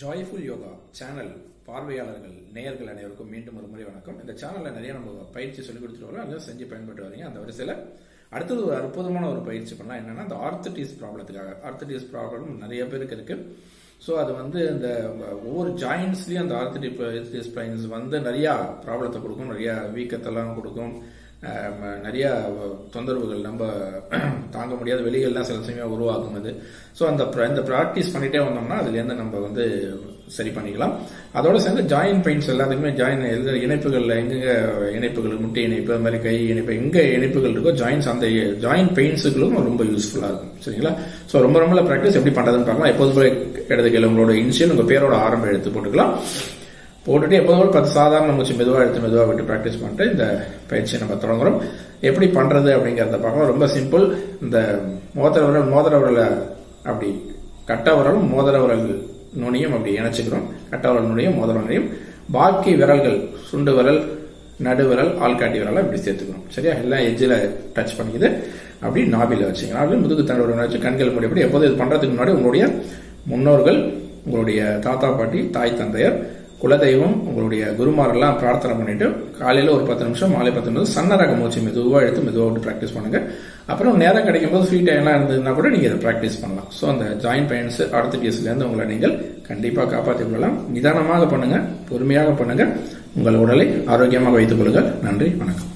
Joyful yoga channel பார்வையாளர்கள் நேயர்கள் அனைவருக்கும் மீண்டும் ஒரு முறை வணக்கம். இந்த சேனல்ல நிறைய நம்ம பயிற்சி சொல்லிக் கொடுத்துருவோம், அதை செஞ்சு பயன்பட்டு வரீங்க. அந்த வரிசையில் அடுத்தது ஒரு அற்புதமான ஒரு பயிற்சி பண்ணலாம். என்னன்னா, இந்த ஆர்த்தடிஸ் ப்ராப்ளத்துக்காக. ஆர்த்தடிஸ் ப்ராப்ளம் நிறைய பேருக்கு இருக்கு. ஸோ அது இந்த ஒவ்வொரு ஜாயின்ஸ்லயும் அந்த ஆர்த்தடிஸ் ஸ்பைன்ஸ் நிறைய ப்ராப்ளத்தை கொடுக்கும், நிறைய வீக்கத்தெல்லாம் கொடுக்கும், நிறைய தொந்தரவுகள் நம்ம தாங்க முடியாத வெளிகள்லாம் சில சமயம் உருவாகும். அது ஸோ இந்த ப்ராக்டிஸ் பண்ணிட்டே வந்தோம்னா அதுலேருந்து நம்ம சரி பண்ணிக்கலாம். அதோட சேர்ந்து ஜாயின் பெயின்ஸ் எல்லாத்துக்குமே இணைப்புகள் எங்க இணைப்புகள், முட்டை இணைப்பு, அது மாதிரி கை இணைப்பு, எங்க இணைப்புகள் இருக்கோ ஜாயின்ஸ், அந்த ஜாயின் பெயின்ஸுகளும் ரொம்ப யூஸ்ஃபுல்லா இருக்கும். சரிங்களா? ஸோ ரொம்ப ரொம்ப ப்ராக்டிஸ் எப்படி பண்றதுன்னு பார்க்கலாம். எப்போது போல இடது கையில் உங்களோட இனிஷியல் உங்க பேரோட ஆரம்ப எழுத்து போட்டுக்கலாம். போட்டுட்டு எப்போதும் 10 சாதாரண மூச்சு மெதுவாக எடுத்து மெதுவாக விட்டு ப்ராக்டிஸ் பண்ணிட்டு இந்த பயிற்சியை நம்ம தொடங்குறோம். எப்படி பண்றது அப்படிங்கிறத பார்க்கலாம். ரொம்ப சிம்பிள். இந்த மோதிர விரலை அப்படி கட்ட விரலும் மோதிர விரல் நுனியும் அப்படி இணைச்சுக்கிறோம். கட்ட விரல் நுனியும் மோதிர நுனியும், பாக்கி விரல்கள் சுண்டு விரல், நடுவிரல், ஆள்காட்டி விரலை இப்படி சேர்த்துக்கணும். சரியா? எல்லாம் எஜ்ஜில் டச் பண்ணிக்குது. அப்படி நாபில வச்சுக்கலாம். அப்படி முதுகு தண்டோட வச்சு கண்கள் மூடி. எப்போது இது பண்றதுக்கு முன்னாடி உங்களுடைய முன்னோர்கள், உங்களுடைய தாத்தா பாட்டி, தாய் தந்தையர், குலதெய்வம், உங்களுடைய குருமாரெல்லாம் பிரார்த்தனை பண்ணிட்டு காலையில ஒரு 10 நிமிஷம், மாலை 10 நிமிஷம் சன்னரக மூச்சு மெதுவாக எடுத்து மெதுவாக விட்டு ப்ராக்டிஸ் பண்ணுங்க. அப்புறம் நேரம் கிடைக்கும் போது ஃப்ரீ டைம்லாம் இருந்ததுன்னா கூட நீங்க இதை ப்ராக்டிஸ் பண்ணலாம். ஸோ அந்த ஜாயின் பெயின்ஸ் ஆர்த்தடிஸ்ல இருந்து உங்களை நீங்கள் கண்டிப்பா காப்பாற்றிக் கொள்ளலாம். நிதானமாக பண்ணுங்க, பொறுமையாக பண்ணுங்க. உங்கள் உடலை ஆரோக்கியமாக வைத்துக் கொள்ளுங்கள். நன்றி, வணக்கம்.